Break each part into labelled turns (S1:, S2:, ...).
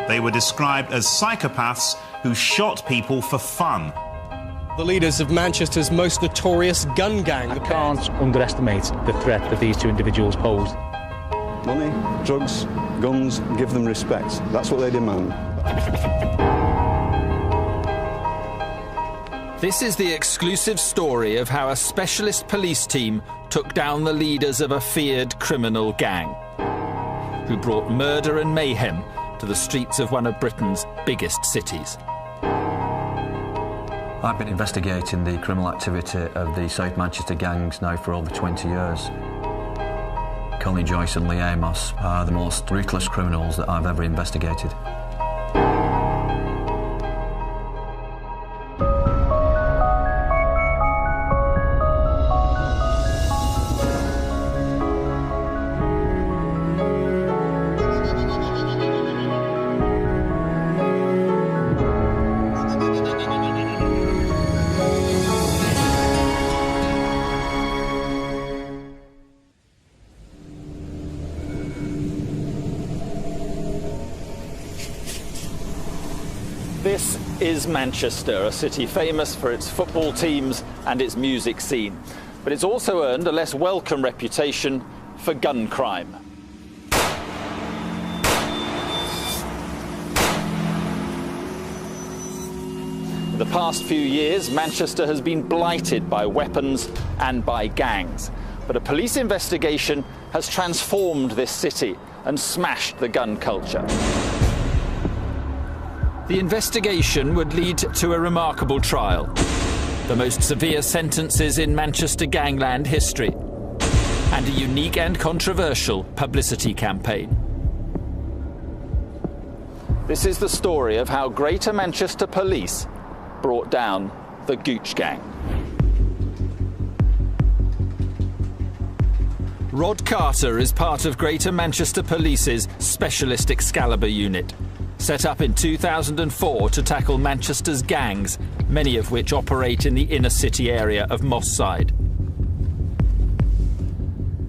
S1: They were described as psychopaths who shot people for fun.
S2: The leaders of Manchester's most notorious gun gang.
S3: I can't underestimate the threat that these two individuals posed.
S4: Money, drugs, guns, give them respect. That's what they demand.
S5: This is the exclusive story of how a specialist police team took down the leaders of a feared criminal gang, who brought murder and mayhem to the streets of one of Britain's biggest cities.
S6: I've been investigating the criminal activity of the South Manchester gangs now for over 20 years. Connie Joyce and Lee Amos are the most ruthless criminals that I've ever investigated.
S5: This is Manchester, a city famous for its football teams and its music scene. But it's also earned a less welcome reputation for gun crime. In the past few years, Manchester has been blighted by weapons and by gangs. But a police investigation has transformed this city and smashed the gun culture. The investigation would lead to a remarkable trial, the most severe sentences in Manchester gangland history, and a unique and controversial publicity campaign. This is the story of how Greater Manchester Police brought down the Gooch gang. Rod Carter is part of Greater Manchester Police's Specialist Excalibur unit, set up in 2004 to tackle Manchester's gangs, many of which operate in the inner city area of Moss Side.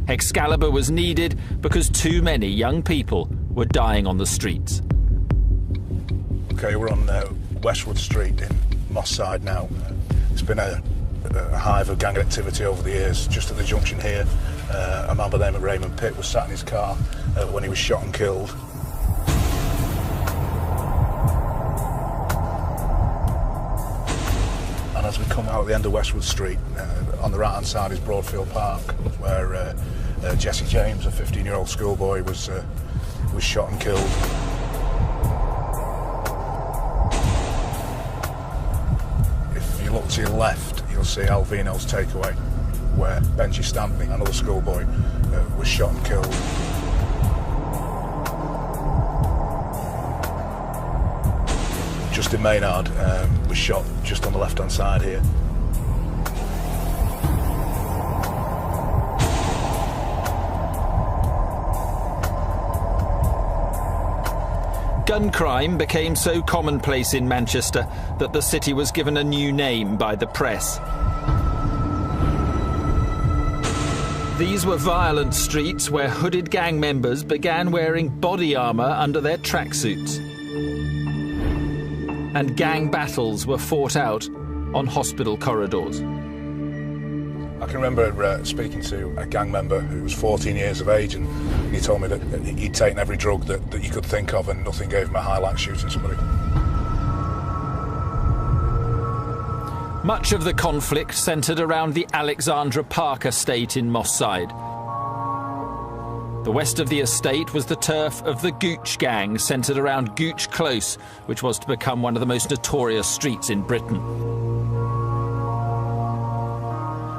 S5: Excalibur was needed because too many young people were dying on the streets.
S7: Okay, we're on Westwood Street in Moss Side now. It's been a hive of gang activity over the years. Just at the junction here, a man by the name of Raymond Pitt was sat in his car when he was shot and killed. And as we come out at the end of Westwood Street, on the right-hand side is Broadfield Park, where Jesse James, a 15-year-old schoolboy, was shot and killed. If you look to your left, you'll see Alvino's Takeaway, where Benji Stampney, another schoolboy, was shot and killed. Justin Maynard was shot just on the left-hand side here.
S5: Gun crime became so commonplace in Manchester that the city was given a new name by the press. These were violent streets where hooded gang members began wearing body armour under their tracksuits. And gang battles were fought out on hospital corridors.
S7: I can remember speaking to a gang member who was 14 years of age, and he told me that he'd taken every drug that you could think of and nothing gave him a high like shooting somebody.
S5: Much of the conflict centred around the Alexandra Park estate in Moss Side. The west of the estate was the turf of the Gooch gang, centred around Gooch Close, which was to become one of the most notorious streets in Britain.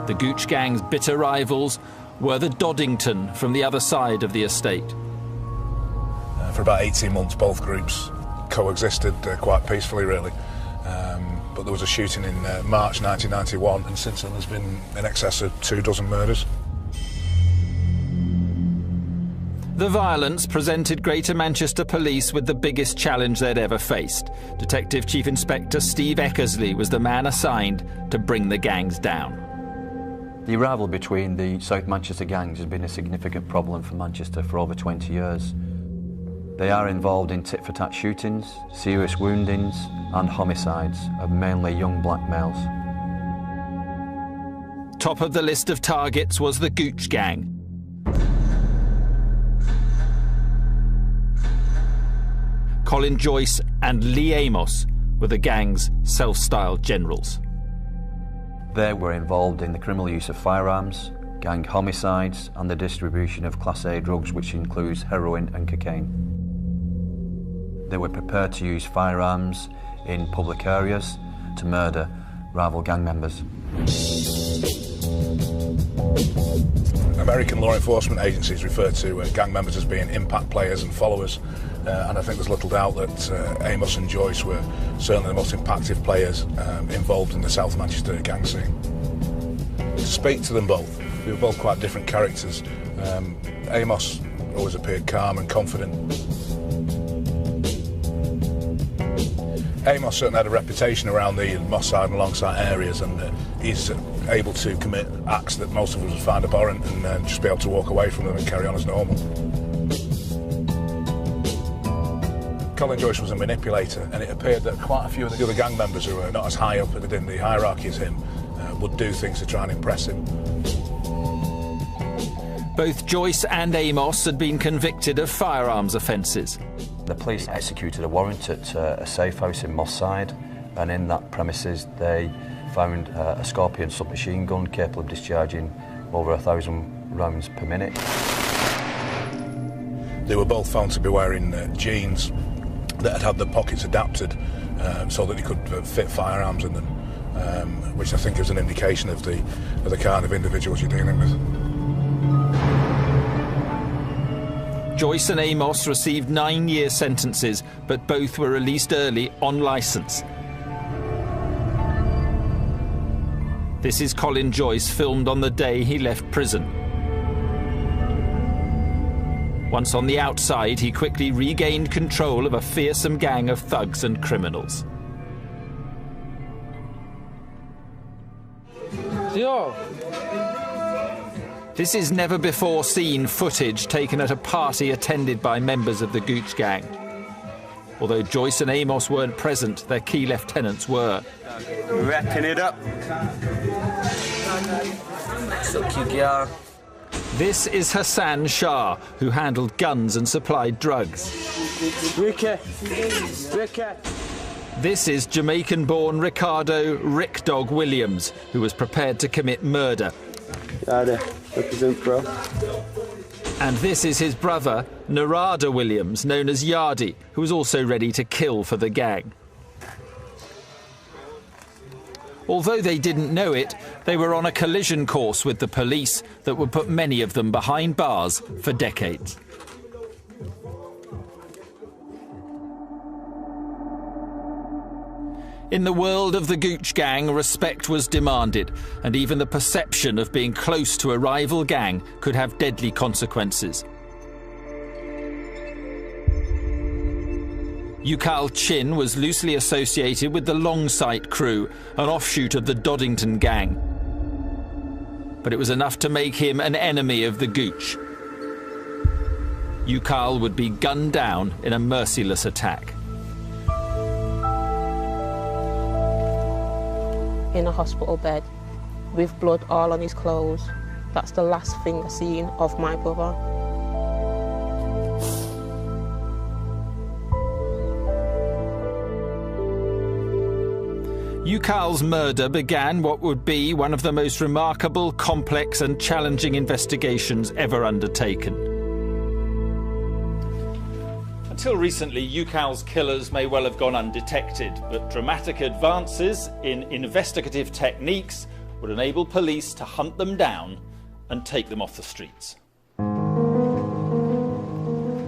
S5: The Gooch gang's bitter rivals were the Doddington from the other side of the estate.
S7: For about 18 months, both groups coexisted quite peacefully, really. But there was a shooting in March 1991, and since then there's been in excess of 24 murders.
S5: The violence presented Greater Manchester Police with the biggest challenge they'd ever faced. Detective Chief Inspector Steve Eckersley was the man assigned to bring the gangs down.
S6: The rivalry between the South Manchester gangs has been a significant problem for Manchester for over 20 years. They are involved in tit-for-tat shootings, serious woundings and homicides of mainly young black males.
S5: Top of the list of targets was the Gooch gang. Colin Joyce and Lee Amos were the gang's self-styled generals.
S6: They were involved in the criminal use of firearms, gang homicides and the distribution of Class A drugs, which includes heroin and cocaine. They were prepared to use firearms in public areas to murder rival gang members.
S7: American law enforcement agencies refer to gang members as being impact players and followers, and I think there's little doubt that Amos and Joyce were certainly the most impactful players involved in the South Manchester gang scene. To speak to them both, they were both quite different characters. Amos always appeared calm and confident. Amos certainly had a reputation around the Moss Side and Longside areas, and he's able to commit acts that most of us would find abhorrent and just be able to walk away from them and carry on as normal. Colin Joyce was a manipulator, and it appeared that quite a few of the other gang members who were not as high up within the hierarchy as him would do things to try and impress him.
S5: Both Joyce and Amos had been convicted of firearms offences.
S6: The police executed a warrant at a safe house in Moss Side, and in that premises they found a Scorpion submachine gun capable of discharging over 1,000 rounds per minute.
S7: They were both found to be wearing jeans that had had the pockets adapted so that they could fit firearms in them, which I think is an indication of the kind of individuals you're dealing with.
S5: Joyce and Amos received 9-year sentences, but both were released early on licence. This is Colin Joyce, filmed on the day he left prison. Once on the outside, he quickly regained control of a fearsome gang of thugs and criminals.
S2: Yo.
S5: This is never-before-seen footage taken at a party attended by members of the Gooch gang. Although Joyce and Amos weren't present, their key lieutenants were.
S8: Wrapping it up. Suck you, girl.
S5: This is Hassan Shah, who handled guns and supplied drugs.
S8: Ricky.
S5: This is Jamaican-born Ricardo Rick Dog Williams, who was prepared to commit murder.
S8: Represent, bro.
S5: And this is his brother, Narada Williams, known as Yardy, who was also ready to kill for the gang. Although they didn't know it, they were on a collision course with the police that would put many of them behind bars for decades. In the world of the Gooch gang, respect was demanded, and even the perception of being close to a rival gang could have deadly consequences. Ukal Chin was loosely associated with the Longsight crew, an offshoot of the Doddington gang. But it was enough to make him an enemy of the Gooch. Ukal would be gunned down in a merciless attack.
S9: In a hospital bed, with blood all on his clothes. That's the last thing I seen of my brother.
S5: Ukal's murder began what would be one of the most remarkable, complex and challenging investigations ever undertaken. Until recently, Ukal's killers may well have gone undetected, but dramatic advances in investigative techniques would enable police to hunt them down and take them off the streets.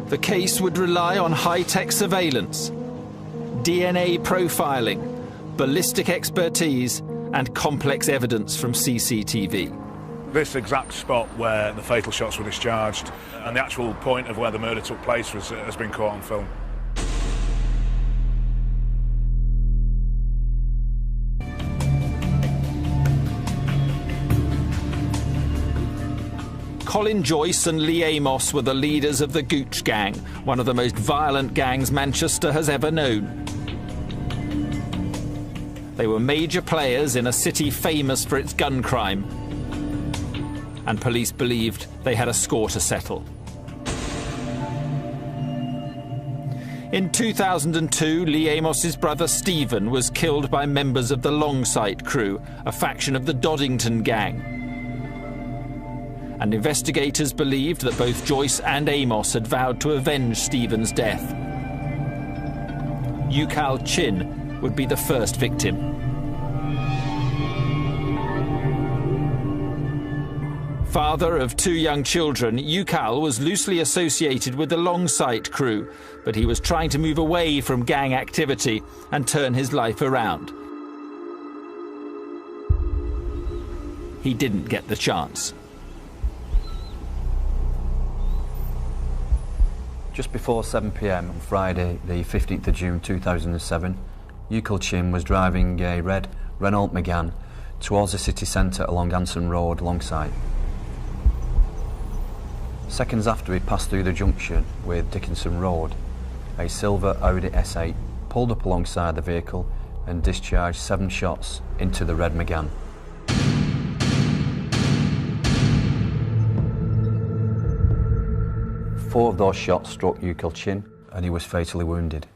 S5: The case would rely on high-tech surveillance, DNA profiling, ballistic expertise and complex evidence from CCTV.
S7: This exact spot where the fatal shots were discharged and the actual point of where the murder took place has been caught on film.
S5: Colin Joyce and Lee Amos were the leaders of the Gooch gang, one of the most violent gangs Manchester has ever known. They were major players in a city famous for its gun crime, and police believed they had a score to settle. In 2002, Lee Amos's brother Stephen was killed by members of the Longsight crew, a faction of the Doddington gang. And investigators believed that both Joyce and Amos had vowed to avenge Stephen's death. Ukal Chin would be the first victim. Father of 2 young children, Ukal was loosely associated with the Longsight crew, but he was trying to move away from gang activity and turn his life around. He didn't get the chance.
S6: Just before 7 p.m. on Friday, the 15th of June 2007, Ukal Chin was driving a red Renault Megane towards the city centre along Anson Road, Longsight. Seconds after he passed through the junction with Dickinson Road, a silver Audi S8 pulled up alongside the vehicle and discharged 7 shots into the red Megane. Four of those shots struck Ukal Chin and he was fatally wounded.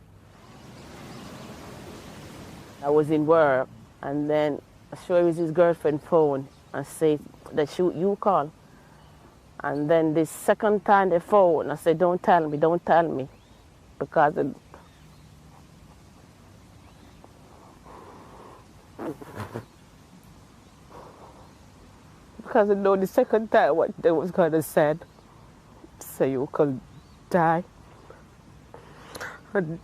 S9: I was in work and then I saw his girlfriend phone and said that Ukal. And then the second time they phoned, I said, don't tell me, because I know the second time what they was going to say, so you could die. And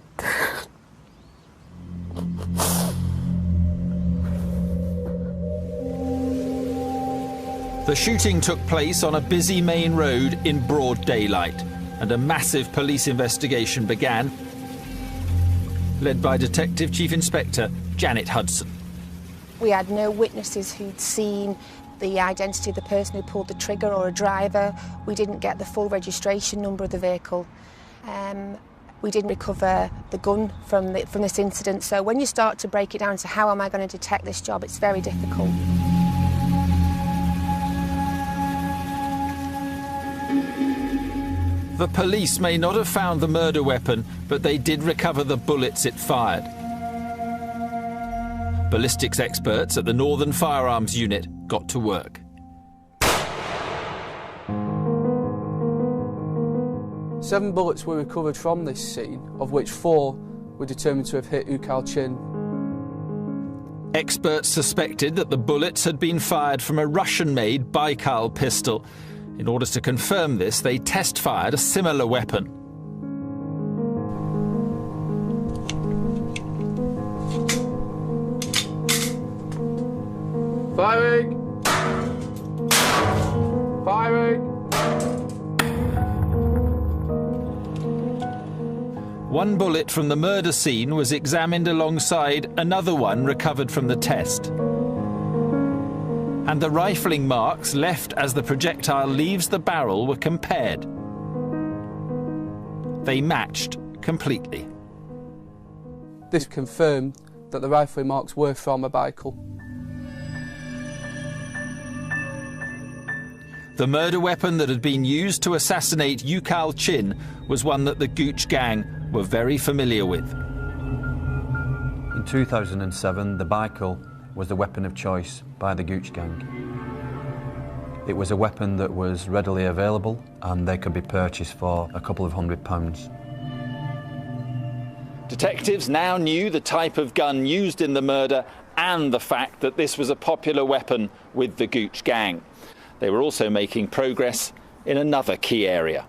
S5: the shooting took place on a busy main road in broad daylight, and a massive police investigation began, led by Detective Chief Inspector Janet Hudson.
S10: We had no witnesses who'd seen the identity of the person who pulled the trigger or a driver. We didn't get the full registration number of the vehicle. We didn't recover the gun from this incident. So when you start to break it down to how am I going to detect this job, it's very difficult.
S5: The police may not have found the murder weapon, but they did recover the bullets it fired. Ballistics experts at the Northern Firearms Unit got to work.
S11: 7 bullets were recovered from this scene, of which 4 were determined to have hit Ukal Chin.
S5: Experts suspected that the bullets had been fired from a Russian-made Baikal pistol. In order to confirm this, they test-fired a similar weapon.
S11: Firing! Firing!
S5: One bullet from the murder scene was examined alongside another one recovered from the test. And the rifling marks left as the projectile leaves the barrel were compared. They matched completely.
S11: This confirmed that the rifling marks were from a Baikal.
S5: The murder weapon that had been used to assassinate Ukal Chin was one that the Gooch gang were very familiar with.
S6: In 2007, the Baikal was the weapon of choice by the Gooch gang. It was a weapon that was readily available and they could be purchased for a couple of £100.
S5: Detectives now knew the type of gun used in the murder and the fact that this was a popular weapon with the Gooch gang. They were also making progress in another key area.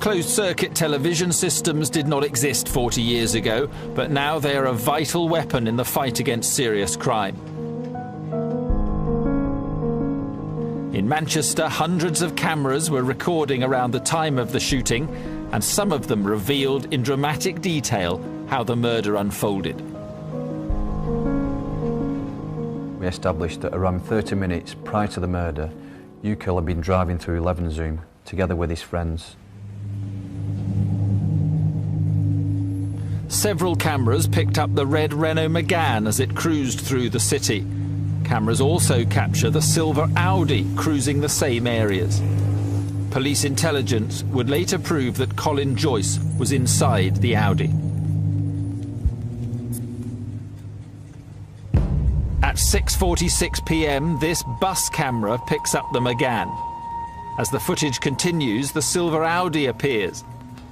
S5: Closed-circuit television systems did not exist 40 years ago, but now they are a vital weapon in the fight against serious crime. In Manchester, hundreds of cameras were recording around the time of the shooting, and some of them revealed in dramatic detail how the murder unfolded.
S6: We established that around 30 minutes prior to the murder, UCAL had been driving through Levenshulme together with his friends.
S5: Several cameras picked up the red Renault Megane as it cruised through the city. Cameras also capture the silver Audi cruising the same areas. Police intelligence would later prove that Colin Joyce was inside the Audi. At 6:46 p.m, this bus camera picks up the Megane. As the footage continues, the silver Audi appears.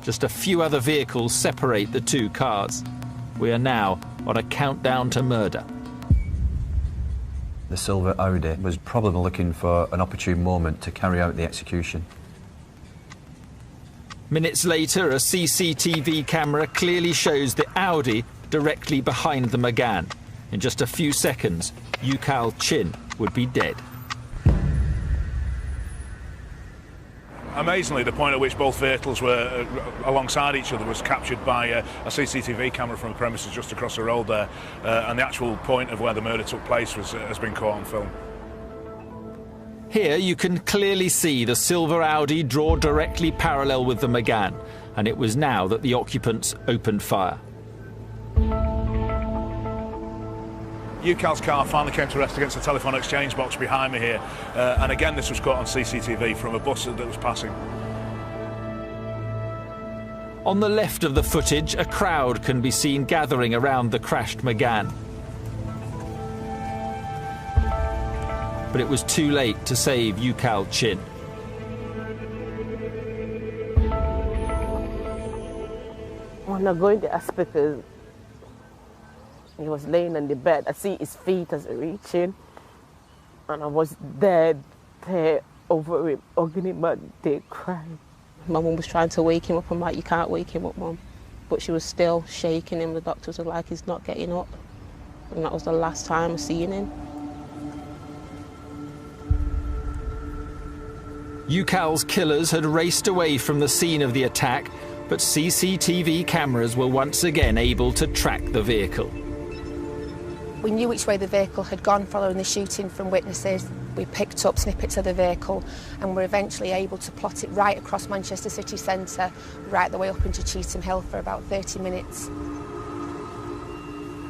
S5: Just a few other vehicles separate the two cars. We are now on a countdown to murder.
S6: The silver Audi was probably looking for an opportune moment to carry out the execution.
S5: Minutes later, a CCTV camera clearly shows the Audi directly behind the Megane. In just a few seconds, UCAL Chin would be dead.
S7: Amazingly, the point at which both vehicles were alongside each other was captured by a CCTV camera from the premises just across the road there, and the actual point of where the murder took place has been caught on film.
S5: Here you can clearly see the silver Audi draw directly parallel with the Megane, and it was now that the occupants opened fire.
S7: UCAL's car finally came to rest against the telephone exchange box behind me here, and again this was caught on CCTV from a bus that was passing.
S5: On the left of the footage, a crowd can be seen gathering around the crashed Megane. But it was too late to save UCAL Chin.
S9: When I go in the hospital, he was laying on the bed. I see his feet as reaching, and I was dead there over him, hugging him and they crying.
S12: My mum was trying to wake him up. I'm like, you can't wake him up, Mum. But she was still shaking him. The doctors were like, he's not getting up. And that was the last time I seen him.
S5: UCAL's killers had raced away from the scene of the attack, but CCTV cameras were once again able to track the vehicle.
S10: We knew which way the vehicle had gone following the shooting from witnesses. We picked up snippets of the vehicle and were eventually able to plot it right across Manchester city centre, right the way up into Cheetham Hill for about 30 minutes.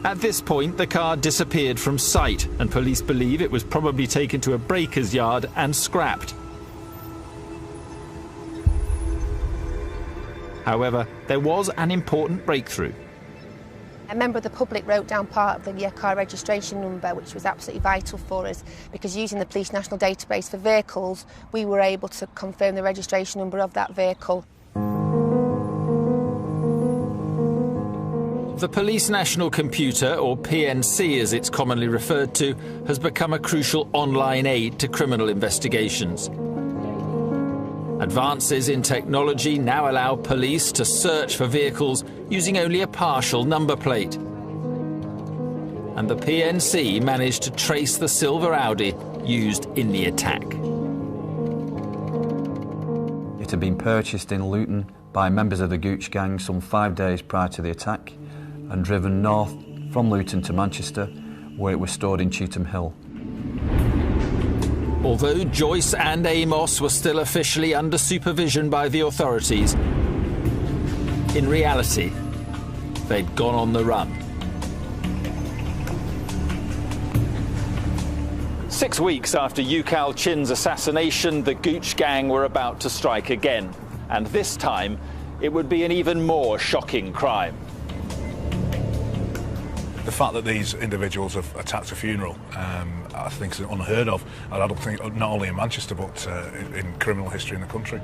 S5: At this point, the car disappeared from sight, and police believe it was probably taken to a breaker's yard and scrapped. However, there was an important breakthrough.
S10: A member of the public wrote down part of the car registration number, which was absolutely vital for us, because using the Police National Database for vehicles, we were able to confirm the registration number of that vehicle.
S5: The Police National Computer, or PNC as it's commonly referred to, has become a crucial online aid to criminal investigations. Advances in technology now allow police to search for vehicles using only a partial number plate. And the PNC managed to trace the silver Audi used in the attack.
S6: It had been purchased in Luton by members of the Gooch gang some 5 days prior to the attack and driven north from Luton to Manchester, where it was stored in Cheetham Hill.
S5: Although Joyce and Amos were still officially under supervision by the authorities, in reality, they'd gone on the run. 6 weeks after UCAL Chin's assassination, the Gooch gang were about to strike again. And this time, it would be an even more shocking crime.
S7: The fact that these individuals have attacked a funeral, I think is unheard of. And I don't think not only in Manchester, but in criminal history in the country.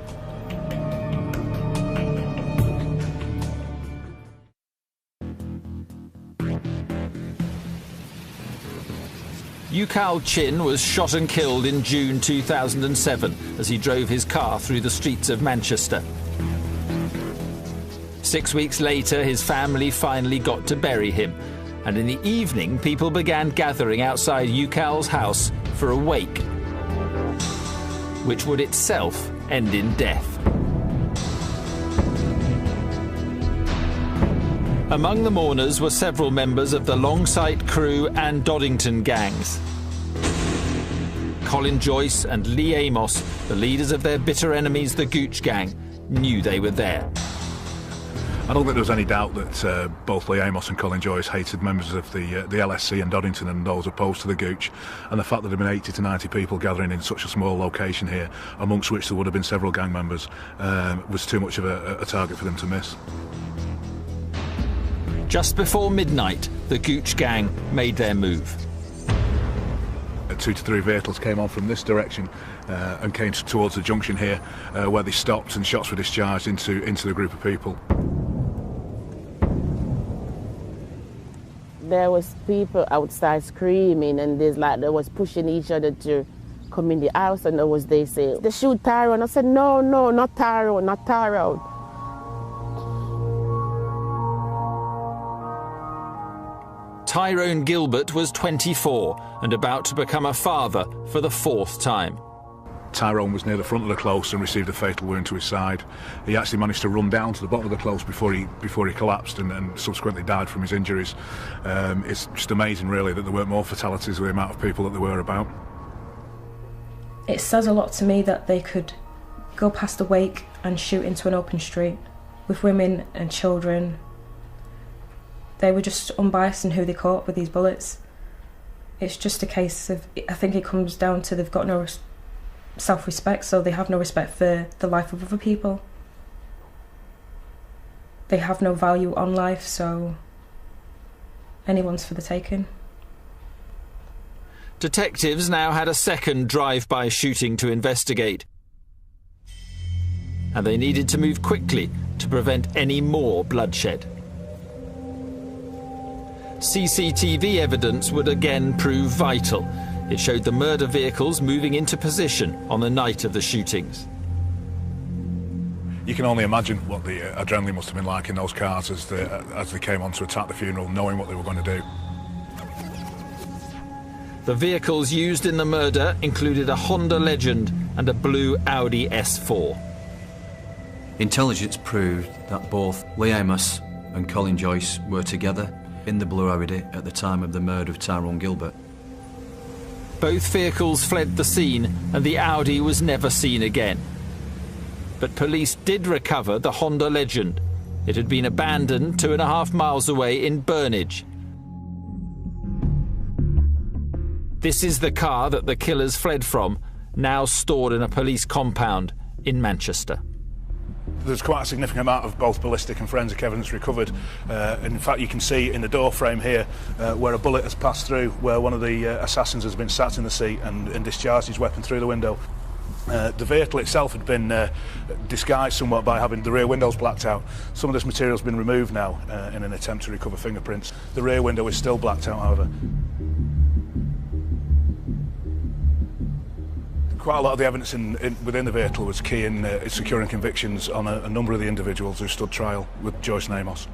S5: UCAL Chin was shot and killed in June 2007 as he drove his car through the streets of Manchester. 6 weeks later, his family finally got to bury him. And in the evening, people began gathering outside UCAL's house for a wake, which would itself end in death. Among the mourners were several members of the Longsight Crew and Doddington gangs. Colin Joyce and Lee Amos, the leaders of their bitter enemies, the Gooch gang, knew they were there.
S7: I don't think there was any doubt that both Lee Amos and Colin Joyce hated members of the LSC and Doddington and those opposed to the Gooch, and the fact that there had been 80 to 90 people gathering in such a small location here, amongst which there would have been several gang members, was too much of a target for them to miss.
S5: Just before midnight, the Gooch gang made their move.
S7: 2 to 3 vehicles came on from this direction and came towards the junction here, where they stopped and shots were discharged into the group of people.
S9: There was people outside screaming, and they was pushing each other to come in the house, and they say, they shoot Tyrone. I said, no, not Tyrone, not Tyrone.
S5: Tyrone Gilbert was 24 and about to become a father for the 4th time.
S7: Tyrone was near the front of the close and received a fatal wound to his side. He actually managed to run down to the bottom of the close before he collapsed and subsequently died from his injuries. It's just amazing, really, that there weren't more fatalities with the amount of people that there were about.
S13: It says a lot to me that they could go past a wake and shoot into an open street with women and children. They were just unbiased in who they caught with these bullets. It's just a case of, I think it comes down to they've got no self-respect, so they have no respect for the life of other people. They have no value on life, so anyone's for the taking.
S5: Detectives now had a second drive-by shooting to investigate, and they needed to move quickly to prevent any more bloodshed. CCTV evidence would again prove vital. It showed the murder vehicles moving into position on the night of the shootings.
S7: You can only imagine what the adrenaline must have been like in those cars as they came on to attack the funeral, knowing what they were going to do.
S5: The vehicles used in the murder included a Honda Legend and a blue Audi S4.
S6: Intelligence proved that both Lee Amos and Colin Joyce were together in the blue Audi at the time of the murder of Tyrone Gilbert.
S5: Both vehicles fled the scene and the Audi was never seen again. But police did recover the Honda Legend. It had been abandoned 2.5 miles away in Burnage. This is the car that the killers fled from, now stored in a police compound in Manchester.
S7: There's quite a significant amount of both ballistic and forensic evidence recovered. In fact, you can see in the door frame here where a bullet has passed through, where one of the assassins has been sat in the seat and discharged his weapon through the window. The vehicle itself had been disguised somewhat by having the rear windows blacked out. Some of this material has been removed now in an attempt to recover fingerprints. The rear window is still blacked out, however. Quite a lot of the evidence within the vehicle was key in securing convictions on a number of the individuals who stood trial with Joyce and Amos.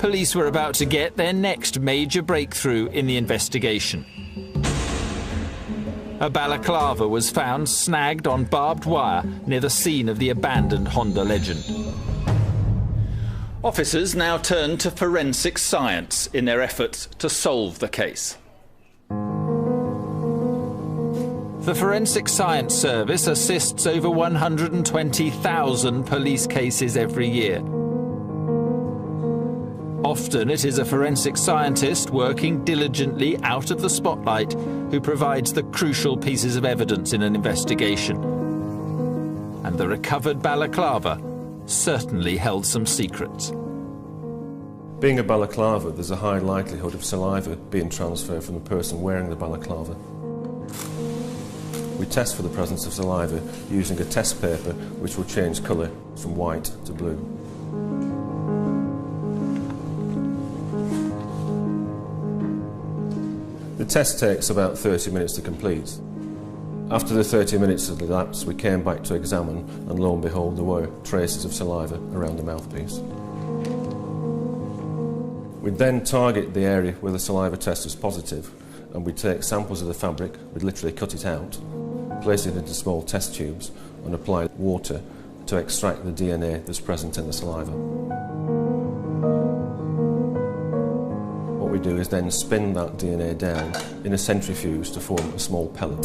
S5: Police were about to get their next major breakthrough in the investigation. A balaclava was found snagged on barbed wire near the scene of the abandoned Honda Legend. Officers now turned to forensic science in their efforts to solve the case. The Forensic Science Service assists over 120,000 police cases every year. Often it is a forensic scientist working diligently out of the spotlight who provides the crucial pieces of evidence in an investigation. And the recovered balaclava certainly held some secrets.
S14: Being a balaclava, there's a high likelihood of saliva being transferred from the person wearing the balaclava. We test for the presence of saliva using a test paper which will change colour from white to blue. The test takes about 30 minutes to complete. After the 30 minutes had elapsed, we came back to examine, and lo and behold, there were traces of saliva around the mouthpiece. We'd then target the area where the saliva test was positive, and we'd take samples of the fabric, we'd literally cut it out, place it into small test tubes, and apply water to extract the DNA that's present in the saliva. What we do is then spin that DNA down in a centrifuge to form a small pellet.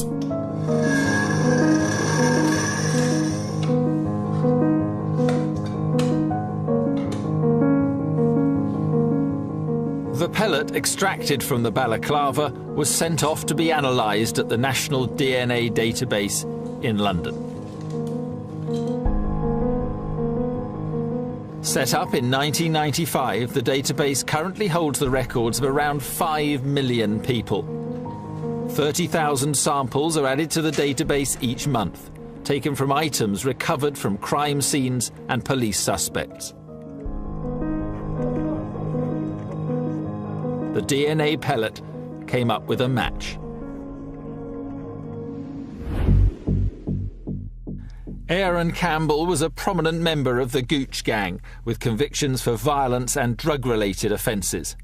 S5: The pellet extracted from the balaclava was sent off to be analysed at the National DNA Database in London. Set up in 1995, the database currently holds the records of around 5 million people. 30,000 samples are added to the database each month, taken from items recovered from crime scenes and police suspects. The DNA pellet came up with a match. Aaron Campbell was a prominent member of the Gooch gang, with convictions for violence and drug-related offences.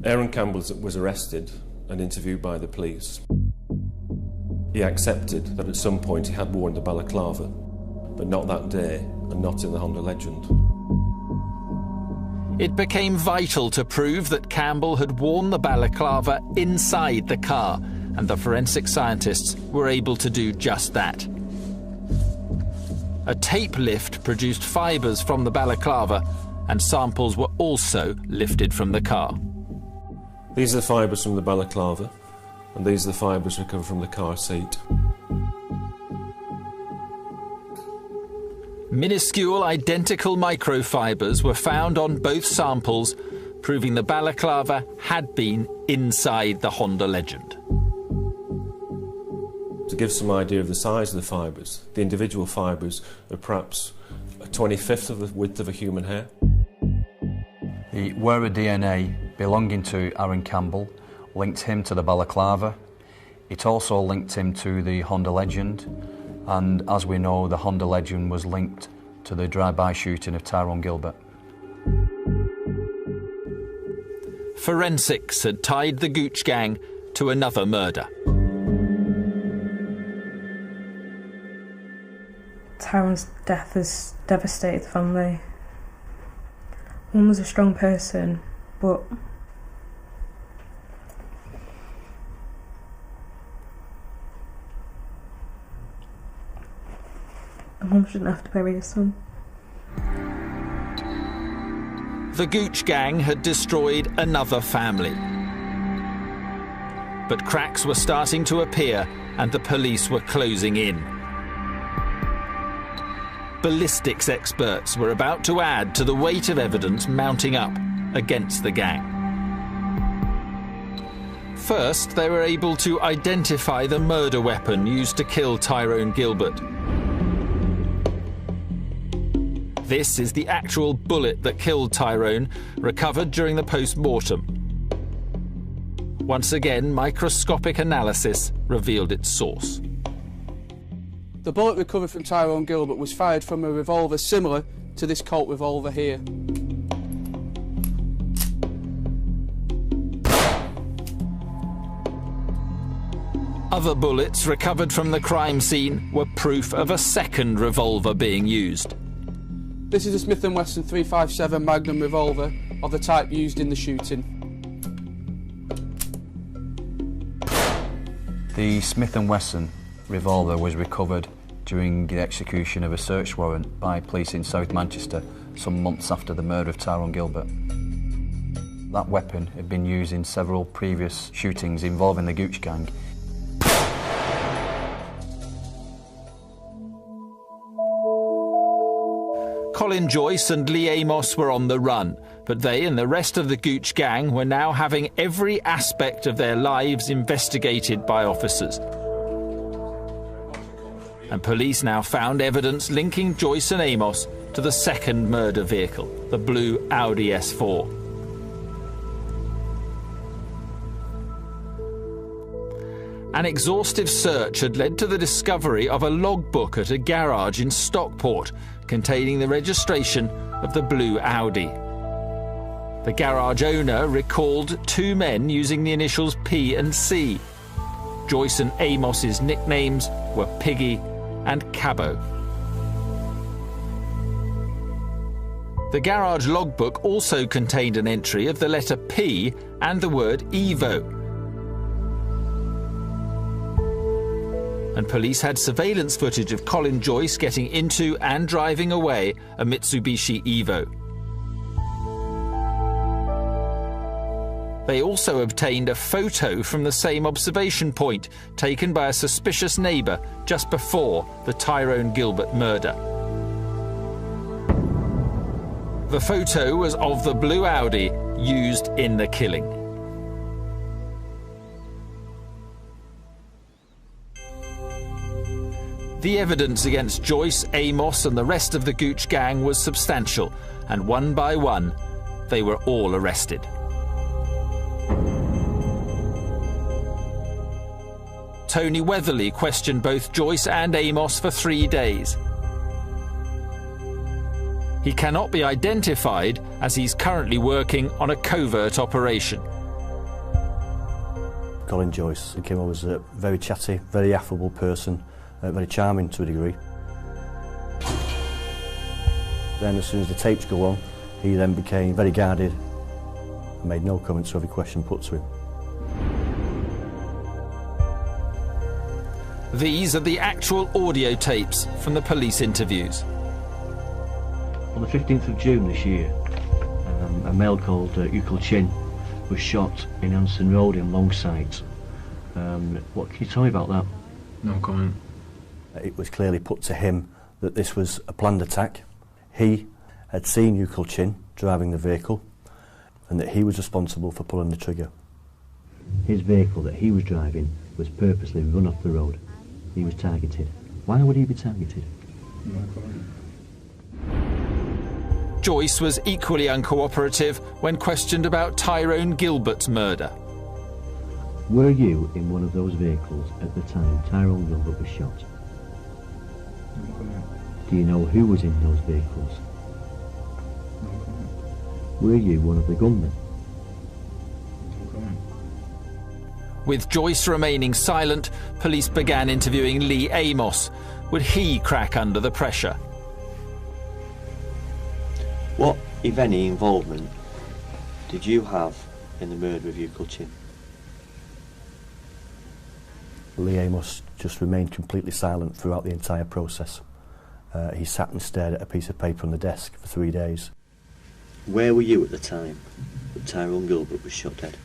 S14: Aaron Campbell was arrested and interviewed by the police. He accepted that at some point he had worn the balaclava, but not that day and not in the Honda Legend.
S5: It became vital to prove that Campbell had worn the balaclava inside the car, and the forensic scientists were able to do just that. A tape lift produced fibres from the balaclava, and samples were also lifted from the car.
S14: These are the fibres from the balaclava, and these are the fibres recovered from the car seat.
S5: Minuscule identical microfibres were found on both samples, proving the balaclava had been inside the Honda Legend.
S14: To give some idea of the size of the fibres, the individual fibres are perhaps a 25th of the width of a human hair.
S6: The wearer DNA belonging to Aaron Campbell linked him to the balaclava. It also linked him to the Honda Legend, and as we know, the Honda Legend was linked to the drive-by shooting of Tyrone Gilbert.
S5: Forensics had tied the Gooch gang to another murder.
S13: Tyrone's death has devastated the family. Mum was a strong person, but Mum shouldn't have to bury her son.
S5: The Gooch gang had destroyed another family. But cracks were starting to appear and the police were closing in. Ballistics experts were about to add to the weight of evidence mounting up against the gang. First, they were able to identify the murder weapon used to kill Tyrone Gilbert. This is the actual bullet that killed Tyrone, recovered during the post-mortem. Once again, microscopic analysis revealed its source.
S11: The bullet recovered from Tyrone Gilbert was fired from a revolver similar to this Colt revolver here.
S5: Other bullets recovered from the crime scene were proof of a second revolver being used.
S11: This is a Smith & Wesson .357 Magnum revolver of the type used in the shooting.
S6: The Smith & Wesson revolver was recovered during the execution of a search warrant by police in South Manchester some months after the murder of Tyrone Gilbert. That weapon had been used in several previous shootings involving the Gooch gang.
S5: Colin Joyce and Lee Amos were on the run, but they and the rest of the Gooch gang were now having every aspect of their lives investigated by officers. And police now found evidence linking Joyce and Amos to the second murder vehicle, the blue Audi S4. An exhaustive search had led to the discovery of a logbook at a garage in Stockport containing the registration of the blue Audi. The garage owner recalled two men using the initials P and C. Joyce and Amos's nicknames were Piggy and Cabbo. The garage logbook also contained an entry of the letter P and the word Evo. And police had surveillance footage of Colin Joyce getting into and driving away a Mitsubishi Evo. They also obtained a photo from the same observation point taken by a suspicious neighbour just before the Tyrone Gilbert murder. The photo was of the blue Audi used in the killing. The evidence against Joyce, Amos and the rest of the Gooch gang was substantial, and one by one, they were all arrested. Tony Weatherly questioned both Joyce and Amos for 3 days. He cannot be identified as he's currently working on a covert operation.
S15: Colin Joyce came over as a very chatty, very affable person, very charming to a degree. Then as soon as the tapes go on, he then became very guarded and made no comments to every question put to him.
S5: These are the actual audio tapes from the police interviews.
S16: On the 15th of June this year, a male called Gooch was shot in Anson Road in Longsight. What can you tell me about that?
S17: No comment.
S15: It was clearly put to him that this was a planned attack. He had seen Gooch driving the vehicle and that he was responsible for pulling the trigger.
S16: His vehicle that he was driving was purposely run off the road. He was targeted. Why would he be targeted?
S17: No comment.
S5: Joyce was equally uncooperative when questioned about Tyrone Gilbert's murder.
S16: Were you in one of those vehicles at the time Tyrone Gilbert was shot?
S17: No comment.
S16: Do you know who was in those vehicles?
S17: No comment.
S16: Were you one of the gunmen?
S17: No comment.
S5: With Joyce remaining silent, police began interviewing Lee Amos. Would he crack under the pressure?
S18: What, if any, involvement did you have in the murder of Gooch?
S15: Lee Amos just remained completely silent throughout the entire process. He sat and stared at a piece of paper on the desk for 3 days.
S18: Where were you at the time that Tyrone Gilbert was shot dead?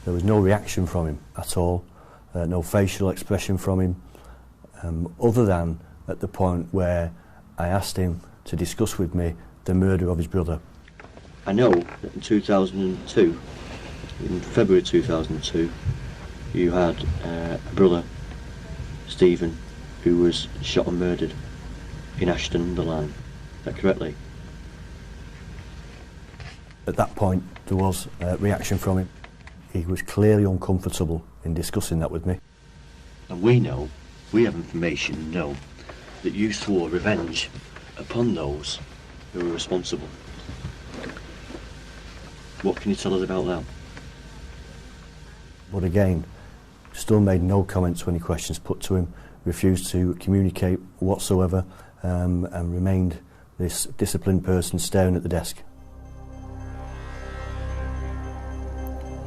S15: There was no reaction from him at all, no facial expression from him, other than at the point where I asked him to discuss with me the murder of his brother.
S18: I know that in 2002, in February 2002, you had a brother, Stephen, who was shot and murdered in Ashton-under-Lyne. Is that correctly?
S15: At that point, there was a reaction from him. He was clearly uncomfortable in discussing that with me.
S18: And we have information, know, that you swore revenge upon those who were responsible. What can you tell us about that?
S15: But again, still made no comments to any questions put to him, refused to communicate whatsoever, and remained this disciplined person staring at the desk.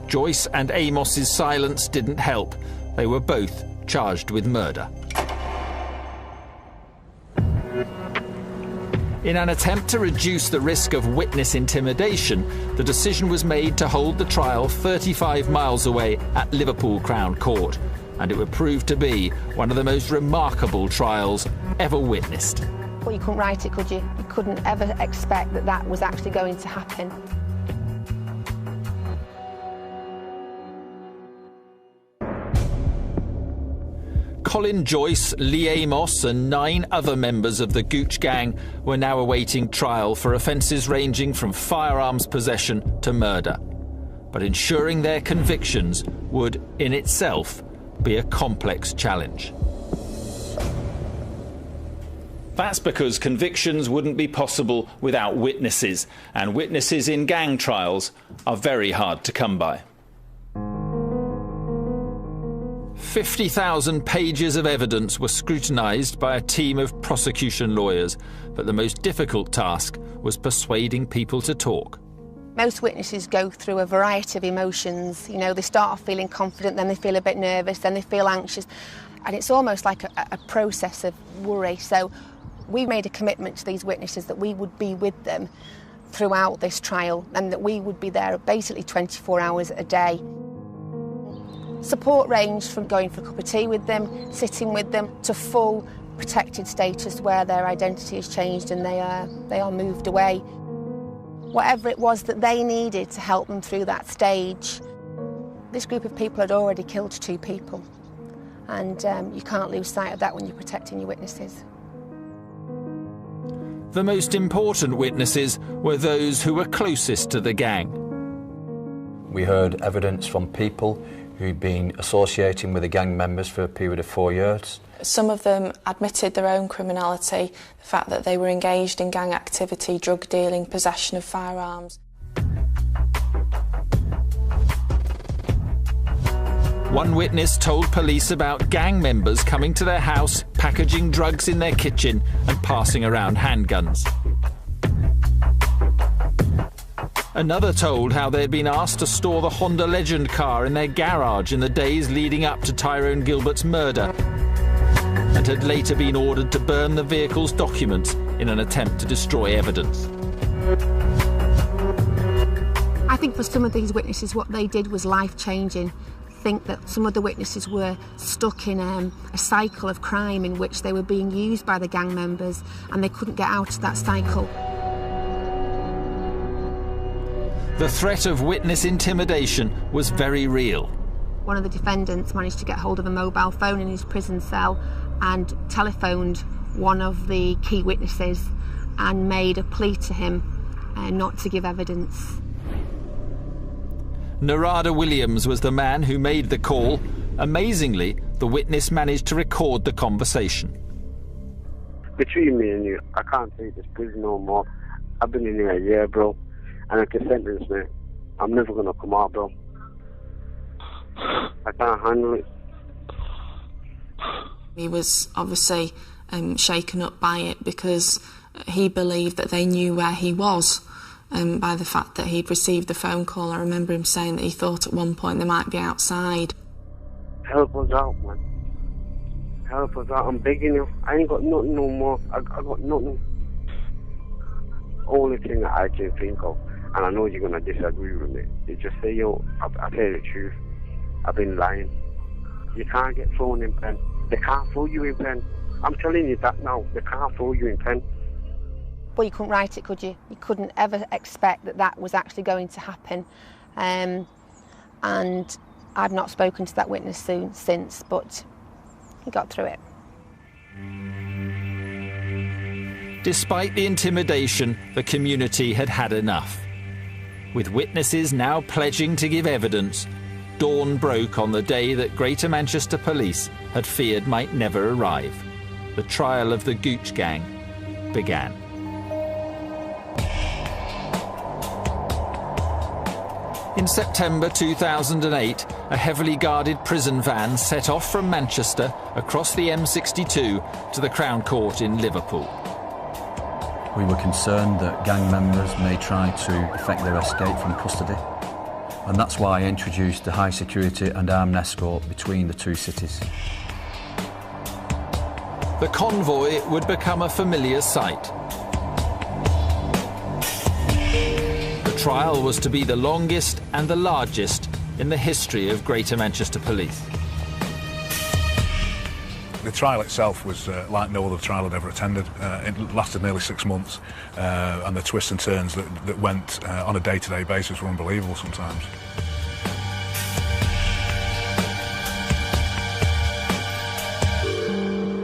S5: Joyce and Amos's silence didn't help. They were both charged with murder. In an attempt to reduce the risk of witness intimidation, the decision was made to hold the trial 35 miles away at Liverpool Crown Court, and it would prove to be one of the most remarkable trials ever witnessed.
S10: Well, you couldn't write it, could you? You couldn't ever expect that that was actually going to happen.
S5: Colin Joyce, Lee Amos and 9 other members of the Gooch gang were now awaiting trial for offences ranging from firearms possession to murder. But ensuring their convictions would, in itself, be a complex challenge. That's because convictions wouldn't be possible without witnesses, and witnesses in gang trials are very hard to come by. 50,000 pages of evidence were scrutinised by a team of prosecution lawyers, but the most difficult task was persuading people to talk.
S10: Most witnesses go through a variety of emotions. You know, they start off feeling confident, then they feel a bit nervous, then they feel anxious. And it's almost like a process of worry. So we made a commitment to these witnesses that we would be with them throughout this trial and that we would be there basically 24 hours a day. Support ranged from going for a cup of tea with them, sitting with them, to full protected status where their identity has changed and they are moved away. Whatever it was that they needed to help them through that stage. This group of people had already killed 2 people, and you can't lose sight of that when you're protecting your witnesses.
S5: The most important witnesses were those who were closest to the gang.
S6: We heard evidence from people who'd been associating with the gang members for a period of 4 years.
S19: Some of them admitted their own criminality, the fact that they were engaged in gang activity, drug dealing, possession of firearms.
S5: One witness told police about gang members coming to their house, packaging drugs in their kitchen and passing around handguns. Another told how they'd been asked to store the Honda Legend car in their garage in the days leading up to Tyrone Gilbert's murder, and had later been ordered to burn the vehicle's documents in an attempt to destroy evidence.
S10: I think for some of these witnesses what they did was life-changing. I think that some of the witnesses were stuck in a cycle of crime in which they were being used by the gang members and they couldn't get out of that cycle.
S5: The threat of witness intimidation was very real.
S10: One of the defendants managed to get hold of a mobile phone in his prison cell and telephoned one of the key witnesses and made a plea to him not to give evidence.
S5: Narada Williams was the man who made the call. Amazingly, the witness managed to record the conversation.
S8: Between me and you, I can't take this prison no more. I've been in here a year, bro, and if they sentence me, I'm never gonna come out, bro. I can't handle it.
S19: He was obviously shaken up by it because he believed that they knew where he was by the fact that he'd received the phone call. I remember him saying that he thought at one point they might be outside.
S8: Help us out, man. Help us out. I'm begging you. I ain't got nothing no more. I got nothing. Only thing that I can think of, and I know you're going to disagree with me, is just say, yo, I tell you the truth. I've been lying. You can't get thrown in pen. They can't throw you in pen. I'm telling you that now. They can't throw you in pen.
S10: Well, you couldn't write it, could you? You couldn't ever expect that that was actually going to happen. And I've not spoken to that witness since, but he got through it.
S5: Despite the intimidation, the community had had enough. With witnesses now pledging to give evidence, dawn broke on the day that Greater Manchester Police had feared might never arrive. The trial of the Gooch gang began. In September 2008, a heavily guarded prison van set off from Manchester across the M62 to the Crown Court in Liverpool.
S6: We were concerned that gang members may try to effect their escape from custody, and that's why I introduced the high security and armed escort between the two cities.
S5: The convoy would become a familiar sight. The trial was to be the longest and the largest in the history of Greater Manchester Police.
S7: The trial itself was like no other trial I'd ever attended. It lasted nearly 6 months, and the twists and turns that went on a day-to-day basis were unbelievable sometimes.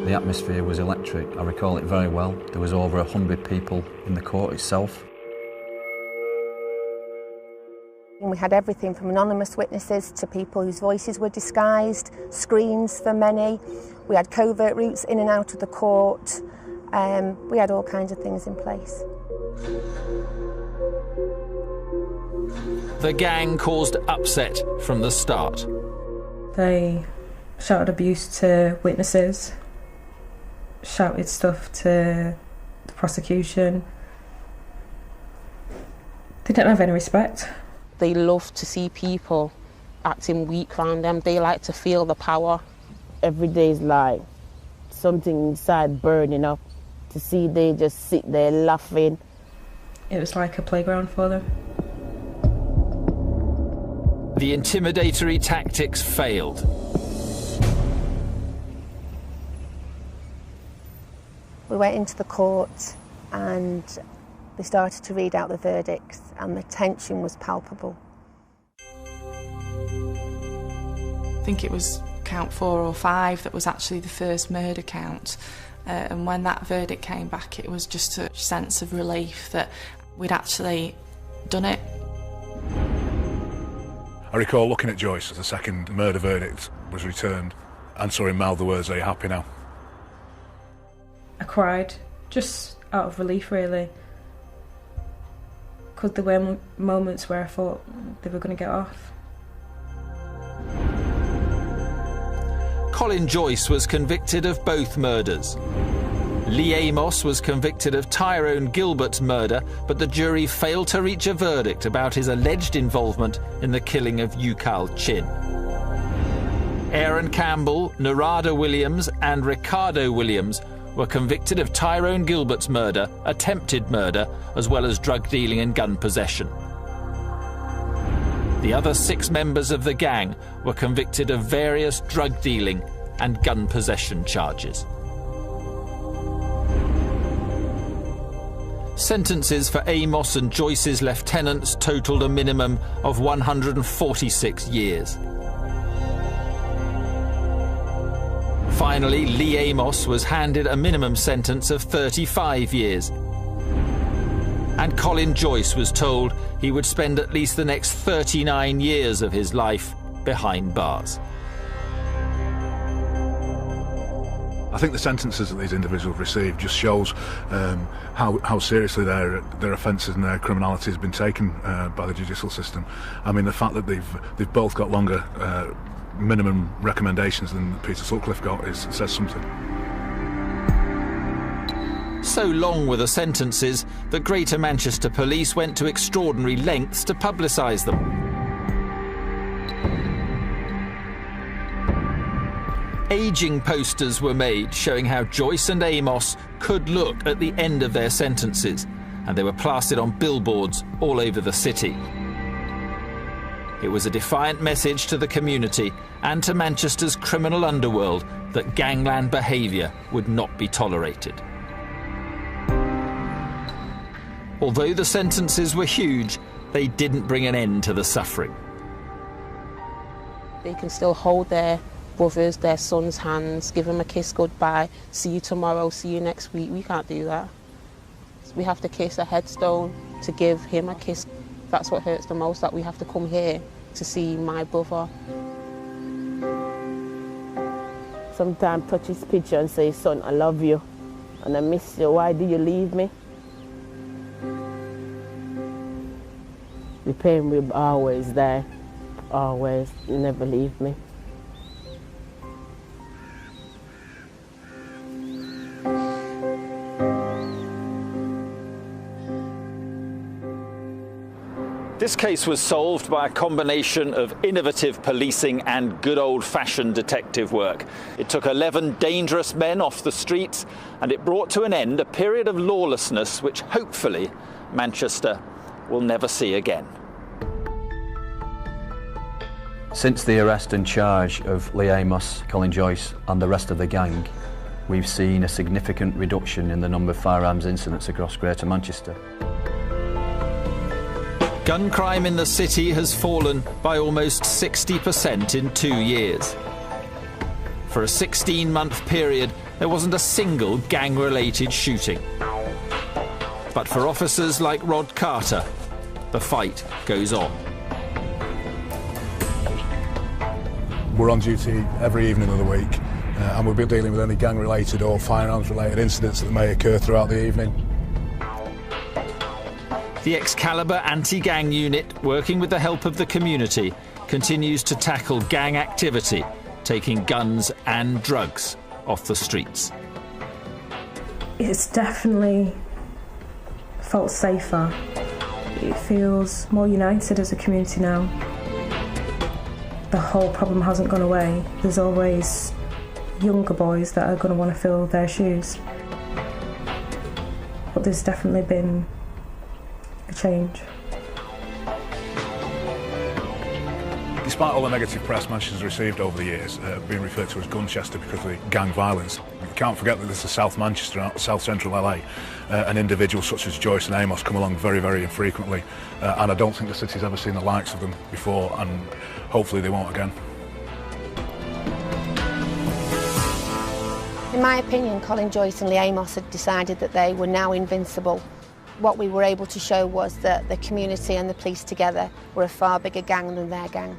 S6: The atmosphere was electric. I recall it very well. There was over 100 people in the court itself.
S10: We had everything from anonymous witnesses to people whose voices were disguised, screens for many. We had covert routes in and out of the court. We had all kinds of things in place.
S5: The gang caused upset from the start.
S13: They shouted abuse to witnesses, shouted stuff to the prosecution. They didn't have any respect.
S12: They love to see people acting weak around them. They like to feel the power.
S9: Every day is like something inside burning up. To see they just sit there laughing.
S13: It was like a playground for them.
S5: The intimidatory tactics failed.
S10: We went into the court and they started to read out the verdicts, and the tension was palpable.
S19: I think it was count 4 or 5 that was actually the first murder count. And when that verdict came back, it was just a sense of relief that we'd actually done it.
S7: I recall looking at Joyce as the second murder verdict was returned and saw him mouth the words, "Are you happy now?"
S13: I cried, just out of relief really. Because there were moments where I thought they were going to get off.
S5: Colin Joyce was convicted of both murders. Lee Amos was convicted of Tyrone Gilbert's murder, but the jury failed to reach a verdict about his alleged involvement in the killing of Ukal Chin. Aaron Campbell, Narada Williams and Ricardo Williams were convicted of Tyrone Gilbert's murder, attempted murder, as well as drug dealing and gun possession. The other 6 members of the gang were convicted of various drug dealing and gun possession charges. Sentences for Amos and Joyce's lieutenants totalled a minimum of 146 years. Finally, Lee Amos was handed a minimum sentence of 35 years. And Colin Joyce was told he would spend at least the next 39 years of his life behind bars.
S7: I think the sentences that these individuals received just shows how seriously their offences and their criminality has been taken by the judicial system. I mean, the fact that they've both got longer minimum recommendations than Peter Sutcliffe got says something.
S5: So long were the sentences that Greater Manchester Police went to extraordinary lengths to publicise them. Ageing posters were made showing how Joyce and Amos could look at the end of their sentences, and they were plastered on billboards all over the city. It was a defiant message to the community and to Manchester's criminal underworld that gangland behaviour would not be tolerated. Although the sentences were huge, they didn't bring an end to the suffering.
S12: They can still hold their brothers, their sons' hands, give them a kiss goodbye, see you tomorrow, see you next week. We can't do that. We have to kiss a headstone to give him a kiss. That's what hurts the most, that we have to come here to see my brother.
S9: Sometimes touch his picture and say, "Son, I love you and I miss you. Why did you leave me?" The pain will be always there, always. You never leave me.
S5: This case was solved by a combination of innovative policing and good old-fashioned detective work. It took 11 dangerous men off the streets, and it brought to an end a period of lawlessness which hopefully Manchester will never see again.
S6: Since the arrest and charge of Lee Amos, Colin Joyce and the rest of the gang, we've seen a significant reduction in the number of firearms incidents across Greater Manchester.
S5: Gun crime in the city has fallen by almost 60% in 2 years. For a 16-month period, there wasn't a single gang-related shooting. But for officers like Rod Carter, the fight goes on.
S7: We're on duty every evening of the week, and we'll be dealing with any gang-related or firearms-related incidents that may occur throughout the evening.
S5: The Excalibur anti-gang unit, working with the help of the community, continues to tackle gang activity taking guns and drugs off the streets.
S13: It's definitely felt safer. It feels more united as a community now. The whole problem hasn't gone away. There's always younger boys that are going to want to fill their shoes. But there's definitely been a change.
S7: Despite all the negative press Manchester's received over the years, being referred to as Gunchester because of the gang violence, we can't forget that this is South Manchester, South Central LA, and individuals such as Joyce and Amos come along very, very infrequently, and I don't think the city's ever seen the likes of them before, and hopefully they won't again.
S10: In my opinion, Colin, Joyce and Lee Amos had decided that they were now invincible. What we were able to show was that the community and the police together were a far bigger gang than their gang.